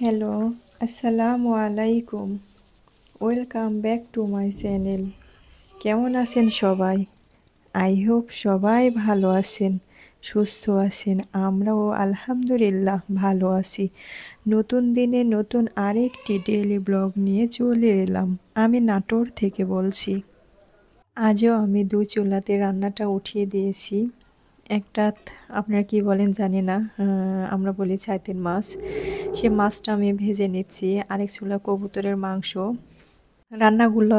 Hello, আসসালামু আলাইকুম। Welcome back to my channel. কেমন আছেন সবাই? আই হোপ সবাই ভালো আছেন, সুস্থ আছেন। আমরাও আলহামদুলিল্লাহ ভালো আছি। নতুন দিনে নতুন আরেকটি ডেইলি ব্লগ নিয়ে চলে এলাম। আমি নাটোর থেকে বলছি। আজও আমি দুই চুলাতে রান্নাটা উঠিয়ে দিয়েছি। একটা আপনারা কি বলেন জানি না, আমরা বলি ছাইতেন মাছ। সে মাছটা আমি ভেজে নিচ্ছি। আরেক চুলা কবুতরের মাংস রান্নাগুলো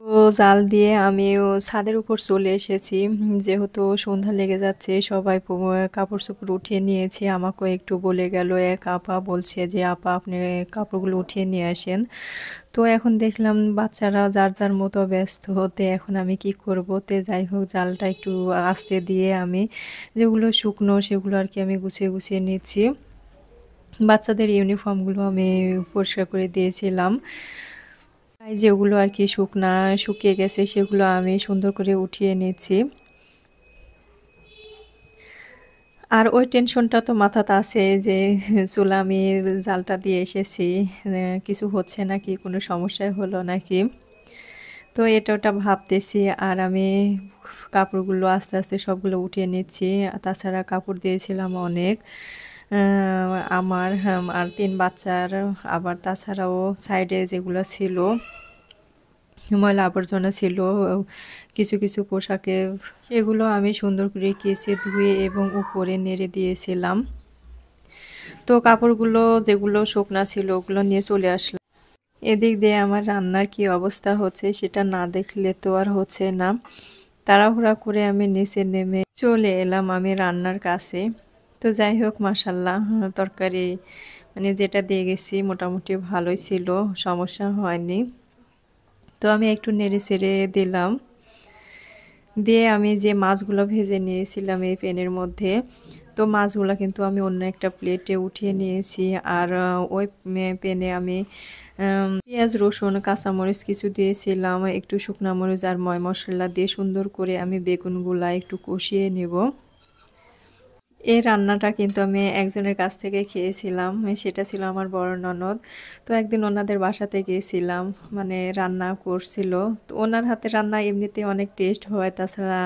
তো জাল দিয়ে আমিও ছাদের উপর চলে এসেছি। যেহেতু সন্ধ্যা লেগে যাচ্ছে, সবাই কাপড় চোপড় উঠিয়ে নিয়েছে। আমাকেও একটু বলে গেল, এক আপা বলছে যে আপা আপনি কাপড়গুলো উঠিয়ে নিয়ে আসেন। তো এখন দেখলাম বাচ্চারা যার যার মতো ব্যস্ত হতে, এখন আমি কি করব। যাই হোক, জালটা একটু আস্তে দিয়ে আমি যেগুলো শুকনো সেগুলো আর কি আমি গুছিয়ে গুছিয়ে নিচ্ছি। বাচ্চাদের ইউনিফর্মগুলো আমি পরিষ্কার করে দিয়েছিলাম। তাই যেগুলো আর কি শুকিয়ে গেছে সেগুলো আমি সুন্দর করে উঠিয়ে নিচ্ছি। আর ওই টেনশনটা তো মাথাতে আছে যে চুলা আমি জালটা দিয়ে এসেছি, কিছু হচ্ছে নাকি, কোনো সমস্যায় হলো নাকি। তো এটা ওটা ভাবতেছি আর আমি কাপড়গুলো আস্তে আস্তে সবগুলো উঠিয়ে নিচ্ছি। তাছাড়া কাপড় দিয়েছিলাম অনেক, আমার আর 3 বাচ্চার। আবার তাছাড়াও সাইডে যেগুলো ছিল ময়লা আবর্জনা ছিল কিছু কিছু পোশাকে, সেগুলো আমি সুন্দর করে কেচে ধুয়ে এবং উপরে নেড়ে দিয়েছিলাম। তো কাপড়গুলো যেগুলো শুকনা ছিল ওগুলো নিয়ে চলে আসলাম। এদিক দিয়ে আমার রান্নার কি অবস্থা হচ্ছে সেটা না দেখলে তো আর হচ্ছে না। তাড়াহুড়া করে আমি নিচে নেমে চলে এলাম আমি রান্নার কাছে। তো যাই হোক, মাশাল্লাহ, তরকারি মানে যেটা দিয়ে গেছি মোটামুটি ভালোই ছিল, সমস্যা হয়নি। তো আমি একটু নেড়ে চেড়ে দিলাম, দিয়ে আমি যে মাছগুলো ভেজে নিয়েছিলাম এই প্যানের মধ্যে, তো মাছগুলো কিন্তু আমি অন্য একটা প্লেটে উঠিয়ে নিয়েছি। আর ওই প্যানে আমি পেঁয়াজ রসুন কাঁচামরিচ কিছু দিয়েছিলাম, একটু শুকনো মরিচ আর ময় মশলা দিয়ে সুন্দর করে আমি বেগুনগুলা একটু কষিয়ে নেব। এই রান্নাটা কিন্তু আমি একজনের কাছ থেকে খেয়েছিলাম, সেটা ছিল আমার বড় ননদ। তো একদিন ওনাদের বাসাতে গিয়েছিলাম, মানে রান্না করছিল। তো ওনার হাতে রান্না এমনিতে অনেক টেস্ট হয়, তাছাড়া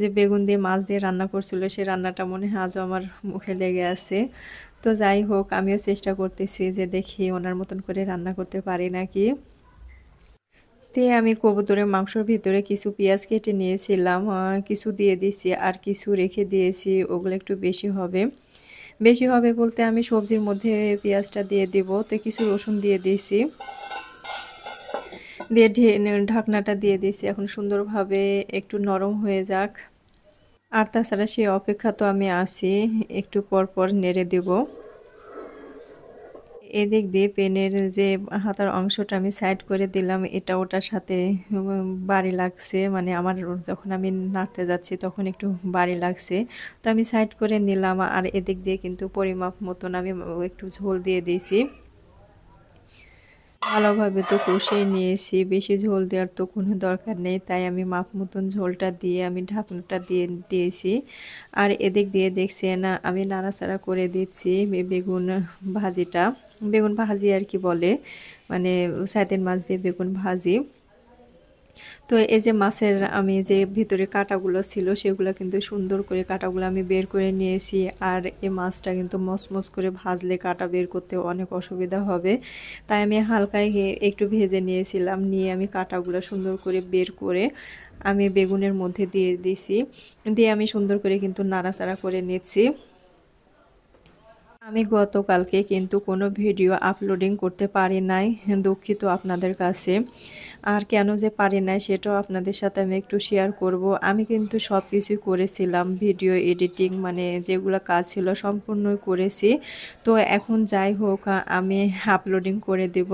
যে বেগুন দিয়ে মাছ দিয়ে রান্না করছিল সে রান্নাটা মনে হয় আজও আমার মুখে লেগে আছে। তো যাই হোক, আমিও চেষ্টা করতেছি যে দেখি ওনার মতন করে রান্না করতে পারি নাকি। দিয়ে আমি কবুতরের মাংসর ভিতরে কিছু পেঁয়াজ কেটে নিয়েছিলাম, কিছু দিয়ে দিছি আর কিছু রেখে দিয়েছি, ওগুলো একটু বেশি হবে। বেশি হবে বলতে আমি সবজির মধ্যে পেঁয়াজটা দিয়ে দিব, তো কিছু রসুন দিয়ে দিয়েছি, দিয়ে ঢাকনাটা দিয়ে দিয়েছি। এখন সুন্দরভাবে একটু নরম হয়ে যাক। আর তাছাড়া সেই অপেক্ষা তো আমি আছি, একটু পর পর নেড়ে দেব। এদিক দিয়ে পেনের যে হাতার অংশটা আমি সাইড করে দিলাম, এটা ওটার সাথে বাড়ি লাগছে, মানে আমার যখন আমি নাড়তে যাচ্ছি তখন একটু বাড়ি লাগছে। তো আমি সাইড করে নিলাম। আর এদিক দিয়ে কিন্তু পরিমাপ মতন আমি একটু ঝোল দিয়ে দিয়েছি। ভালোভাবে তো কষিয়ে নিয়েছি, বেশি ঝোল দেওয়ার তো কোনো দরকার নেই, তাই আমি মাপ মতন ঝোলটা দিয়ে আমি ঢাকনাটা দিয়ে দিয়েছি। আর এদিক দিয়ে দেখছি না আমি নাড়াচাড়া করে দিচ্ছি বেগুন ভাজিটা, বেগুন ভাজি আর কি বলে, মানে সাইতের মাছ দিয়ে বেগুন ভাজি। তো এই যে মাছের আমি যে ভিতরে কাঁটাগুলো ছিল সেগুলো কিন্তু সুন্দর করে কাঁটাগুলো আমি বের করে নিয়েছি। আর এই মাছটা কিন্তু মচমচ করে ভাজলে কাঁটা বের করতে অনেক অসুবিধা হবে, তাই আমি হালকায় একটু ভেজে নিয়েছিলাম। নিয়ে আমি কাঁটাগুলো সুন্দর করে বের করে আমি বেগুনের মধ্যে দিয়ে দিছি, দিয়ে আমি সুন্দর করে কিন্তু নাড়াচাড়া করে নিচ্ছি। আমি গতকালকে কিন্তু কোনো ভিডিও আপলোডিং করতে পারি নাই, দুঃখিত আপনাদের কাছে। আর কেন যে পারি নাই সেটাও আপনাদের সাথে আমি একটু শেয়ার করব। আমি কিন্তু সব কিছুই করেছিলাম, ভিডিও এডিটিং মানে যেগুলো কাজ ছিল সম্পূর্ণই করেছি। তো এখন যাই হোক, আমি আপলোডিং করে দেব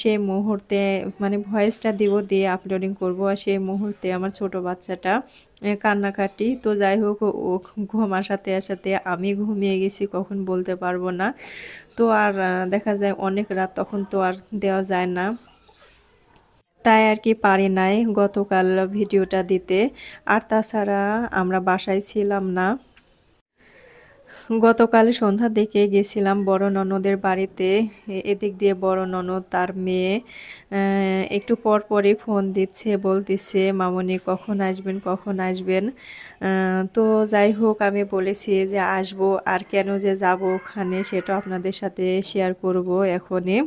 সেই মুহূর্তে, মানে ভয়েসটা দিব, দিয়ে আপলোডিং করব। আর সেই মুহূর্তে আমার ছোট বাচ্চাটা কান্নাকাটি। তো যাই হোক, ও ঘুমার সাথে সাথে আমি ঘুমিয়ে গেছি কখন বলতে পারবো না। তো আর দেখা যায় অনেক রাত, তখন তো আর দেওয়া যায় না, তাই আর কি পারি নাই গতকাল ভিডিওটা দিতে। আর তাছাড়া আমরা বাসায় ছিলাম না, গতকাল সন্ধ্যার দিকে গেছিলাম বড় ননদের বাড়িতে। এদিক দিয়ে বড় ননদ তার মেয়ে একটু পর পরই ফোন দিচ্ছে, বলতেছে মামুনি কখন আসবেন কখন আসবেন। তো যাই হোক আমি বলেছি যে আসবো, আর কেন যে যাব ওখানে সেটা আপনাদের সাথে শেয়ার করব এখনই।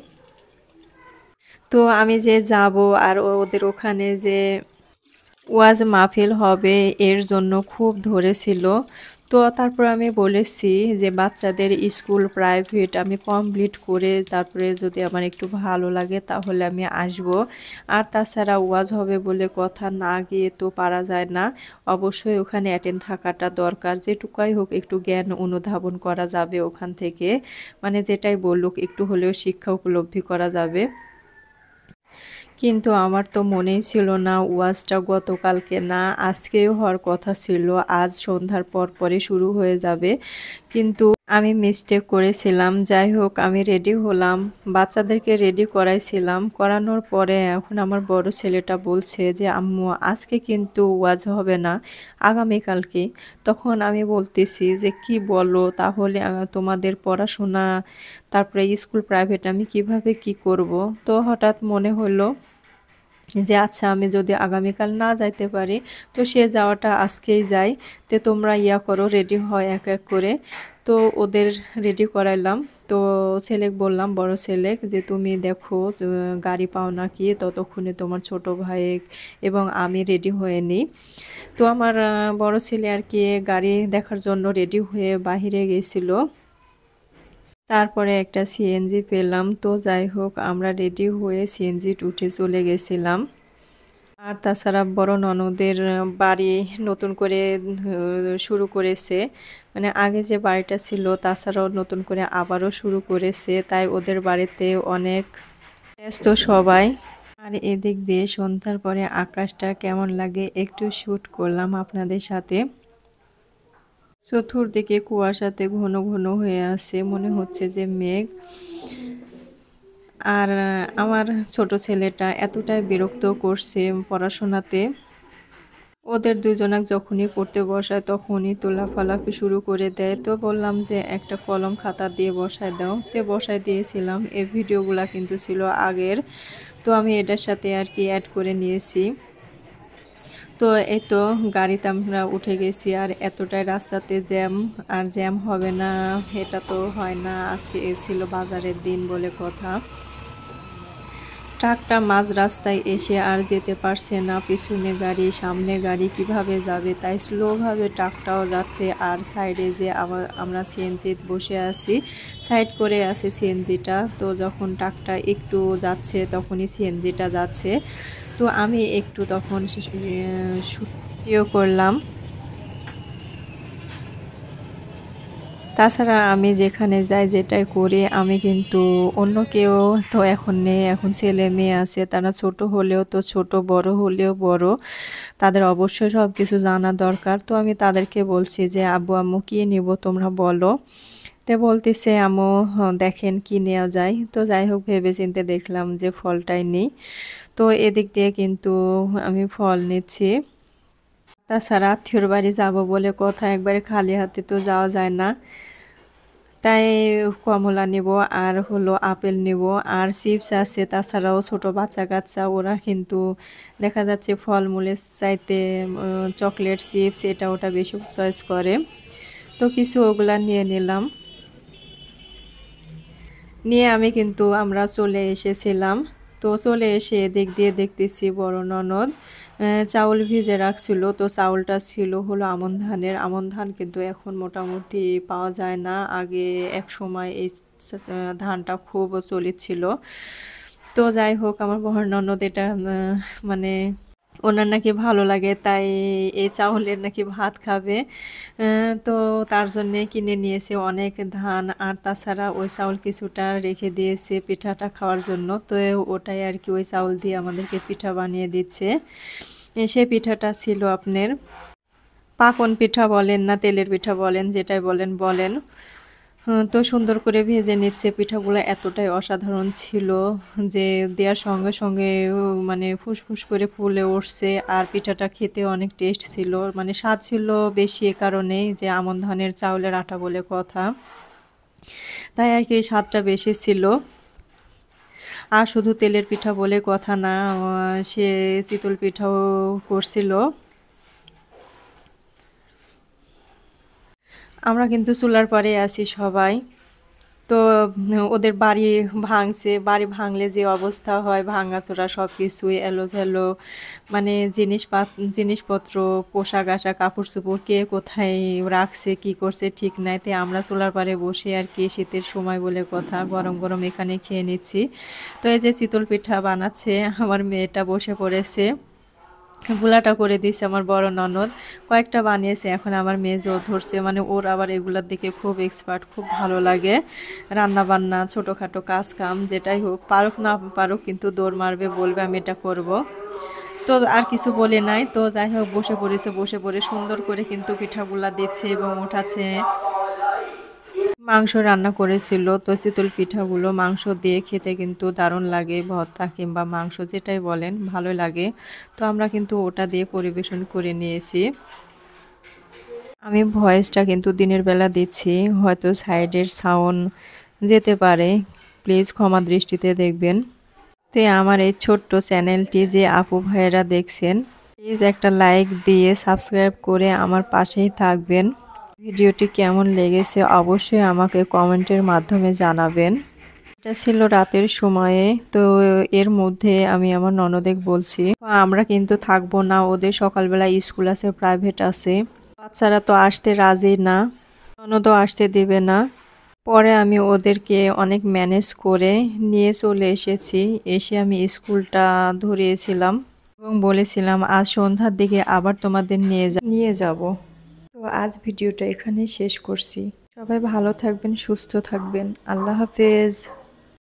তো আমি যে যাব আর ওদের ওখানে যে ওয়াজ মাহফিল হবে এর জন্য খুব ধরেছিল। তো তারপর আমি বলেছি যে বাচ্চাদের স্কুল প্রাইভেট আমি কমপ্লিট করে তারপরে যদি আমার একটু ভালো লাগে তাহলে আমি আসব। আর তাছাড়া ওয়াজ হবে বলে কথা, না গিয়ে তো পারা যায় না। অবশ্যই ওখানে অ্যাটেন্ড থাকাটা দরকার, যেটুকুই হোক একটু জ্ঞান অনুধাবন করা যাবে ওখান থেকে, মানে যেটাই বলুক একটু হলেও শিক্ষা উপলব্ধি করা যাবে। কিন্তু আমার তো মনেই ছিল না ওয়াজটা গতকালকে না আজকেও হওয়ার কথা ছিল, আজ সন্ধ্যার পর পরে শুরু হয়ে যাবে। কিন্তু আমি মিস্টেক করেছিলাম। যাই হোক আমি রেডি হলাম, বাচ্চাদেরকে রেডি করাইছিলাম, করানোর পরে এখন আমার বড় ছেলেটা বলছে যে আম্মু আজকে কিন্তু ওয়াজ হবে না, আগামীকালকে। তখন আমি বলতেছি যে কি বলো, তাহলে তোমাদের পড়াশোনা তারপরে স্কুল প্রাইভেট আমি কিভাবে কি করব। তো হঠাৎ মনে হলো যে আচ্ছা আমি যদি আগামীকাল না যাইতে পারি তো সে যাওয়াটা আজকেই যাই। তো তোমরা ইয়া করো, রেডি হয় এক এক করে। তো ওদের রেডি করাইলাম। তো ছেলেকে বললাম, বড় ছেলে যে তুমি দেখো গাড়ি পাও নাকি, ততক্ষণে তোমার ছোট ভাই এবং আমি রেডি হয়ে নিই। তো আমার বড় ছেলে আর কি গাড়ি দেখার জন্য রেডি হয়ে বাহিরে গেছিল। তারপরে একটা সিএনজি পেলাম। তো যাই হোক আমরা রেডি হয়ে সিএনজি উঠে চলে গেছিলাম। আর তাছাড়া বড় ননদের বাড়ি নতুন করে শুরু করেছে, মানে আগে যে বাড়িটা ছিল তাছাড়াও নতুন করে আবারও শুরু করেছে, তাই ওদের বাড়িতে অনেক ব্যস্ত সবাই। আর এদিক দিয়ে সন্ধ্যার পরে আকাশটা কেমন লাগে একটু শ্যুট করলাম আপনাদের সাথে। চতুর্দিকে কুয়াশাতে ঘন ঘন হয়ে আছে, মনে হচ্ছে যে মেঘ। আর আমার ছোট ছেলেটা এতটাই বিরক্ত করছে পড়াশোনাতে, ওদের দুজনাক যখনই পড়তে বসায় তখনই তোলাফালাফি শুরু করে দেয়। তো বললাম যে একটা কলম খাতা দিয়ে বসায় দাও, তো বসায় দিয়েছিলাম। এই ভিডিওগুলা কিন্তু ছিল আগের, তো আমি এটার সাথে আর কি অ্যাড করে নিয়েছি। তো এই তো গাড়িতে আমরা উঠে গেছি, আর এতটাই রাস্তাতে জ্যাম, আর জ্যাম হবে না এটা তো হয় না, আজকে ছিল বাজারের দিন বলে কথা। ট্রাকটা মাঝ রাস্তায় এসে আর যেতে পারছে না, পিছনে গাড়ি সামনে গাড়ি কিভাবে যাবে, তাই স্লোভাবে ট্রাকটাও যাচ্ছে। আর সাইডে যে আমরা সিএনজি বসে আছি, সাইড করে আছে সিএনজিটা। তো যখন ট্রাকটা একটু যাচ্ছে তখনই সিএনজিটা যাচ্ছে। তো আমি একটু তখন শুটিও করলাম। তাছাড়া আমি যেখানে যাই যেটাই করি আমি কিন্তু অন্য কেউ তো এখন নেই, এখন ছেলে মেয়ে আছে, তারা ছোট হলেও তো ছোট, বড় হলেও বড়, তাদের অবশ্যই সব কিছু জানা দরকার। তো আমি তাদেরকে বলছি যে আব্বু আম্মু কি নিব তোমরা বলো। তো বলতেছে আম্মু দেখেন কি নেওয়া যায়। তো যাই হোক ভেবে চিন্তে দেখলাম যে ফলটাই নেই। তো এদিক দিয়ে কিন্তু আমি ফল নিচ্ছি। তাছাড়া আত্মীয়র বাড়ি যাব বলে কথা, একবারে খালি হাতে তো যাওয়া যায় না, তাই কমলা নেব আর হলো আপেল নেব আর চিপস আছে। তাছাড়াও ছোট বাচ্চা কাচ্চা ওরা কিন্তু দেখা যাচ্ছে ফলমূলের চাইতে চকলেট চিপস এটা ওটা বেশি চয়েস করে। তো কিছু ওগুলা নিয়ে নিলাম, নিয়ে আমি কিন্তু আমরা চলে এসেছিলাম। তো চলে এসে এদিক দিয়ে দেখতেছি বড় ননদ চাউল ভিজে রাখছিল। তো চাউলটা ছিল হলো আমন ধানের, আমন ধান কিন্তু এখন মোটামুটি পাওয়া যায় না, আগে এক সময় এই ধানটা খুব চলেছিল। তো যাই হোক আমার বড় ননদ এটা মানে ওনার নাকি ভালো লাগে, তাই এই চাউলের নাকি ভাত খাবে। তো তার জন্যে কিনে নিয়েছে অনেক ধান, আর তাছাড়া ওই চাউল কিছুটা রেখে দিয়েছে পিঠাটা খাওয়ার জন্য। তো ওটাই আর কি ওই চাউল দিয়ে আমাদেরকে পিঠা বানিয়ে দিচ্ছে। সেই পিঠাটা ছিল আপনার পাকন পিঠা বলেন না তেলের পিঠা বলেন, যেটাই বলেন বলেন। তো সুন্দর করে ভেজে নিচ্ছে। পিঠাগুলো এতটাই অসাধারণ ছিল যে দেওয়ার সঙ্গে সঙ্গে মানে ফুসফুস করে ফুলে উঠছে। আর পিঠাটা খেতে অনেক টেস্ট ছিল, মানে স্বাদ ছিল বেশি এ কারণেই যে আমন ধানের চাউলের আটা বলে কথা, তাই আর কি স্বাদটা বেশি ছিল। আর শুধু তেলের পিঠা বলে কথা না, সে চিতল পিঠাও করছিল। আমরা কিন্তু চুলার পরে আছি সবাই। তো ওদের বাড়ি ভাঙছে, বাড়ি ভাঙলে যে অবস্থা হয় ভাঙাচোরা সব কিছুই এলোঝেলো, মানে জিনিসপত্র, পোশাক আশাক, কাপড় চোপড় কে কোথায় রাখছে কি করছে ঠিক নাই। তাই আমরা চুলার পাড়ে বসে আর কি শীতের সময় বলে কথা গরম গরম এখানে খেয়ে নিচ্ছি। তো এই যে চিতল পিঠা বানাচ্ছে আমার মেয়েটা বসে পড়েছে, গুলাটা করে দিয়েছে আমার বড় ননদ, কয়েকটা বানিয়েছে, এখন আমার মেয়ে জোর ধরছে, মানে ওর আবার এগুলার দিকে খুব এক্সপার্ট, খুব ভালো লাগে রান্না বান্না ছোটোখাটো কাজ কাম যেটাই হোক, পারুক না পারুক কিন্তু দৌড় মারবে, বলবে আমি এটা করব। তো আর কিছু বলে নাই, তো যাই হোক বসে পড়েছে, বসে পড়ে সুন্দর করে কিন্তু পিঠাগুলা দিচ্ছে এবং উঠাচ্ছে। মাংস রান্না করেছিল, তো চিতল পিঠাগুলো মাংস দিয়ে খেতে কিন্তু দারুণ লাগে, ভর্তা কিংবা মাংস যেটাই বলেন ভালো লাগে। তো আমরা কিন্তু ওটা দিয়ে পরিবেশন করে নিয়েছি। আমি ভয়েসটা কিন্তু দিনের বেলা দিচ্ছি, হয়তো সাইডের সাউন্ড যেতে পারে, প্লিজ ক্ষমা দৃষ্টিতে দেখবেন। তো আমার এই ছোট্ট চ্যানেলটি যে আপু ভাইয়েরা দেখছেন, প্লিজ একটা লাইক দিয়ে সাবস্ক্রাইব করে আমার পাশেই থাকবেন। ভিডিওটি কেমন লেগেছে অবশ্যই আমাকে কমেন্টের মাধ্যমে জানাবেন। এটা ছিল রাতের সময়ে, তো এর মধ্যে আমি আমার ননদেক বলছি আমরা কিন্তু থাকবো না, ওদের সকালবেলা স্কুল আছে, প্রাইভেট আছে, বাচ্চারা তো আসতে রাজি না, ননদও আসতে দেবে না। পরে আমি ওদেরকে অনেক ম্যানেজ করে নিয়ে চলে এসেছি, এসে আমি স্কুলটা ধরিয়েছিলাম এবং বলেছিলাম আজ সন্ধ্যার দিকে আবার তোমাদের নিয়ে যাব। তো আজ ভিডিওটা এখানে শেষ করছি। সবাই ভালো থাকবেন, সুস্থ থাকবেন, আল্লাহ হাফেজ।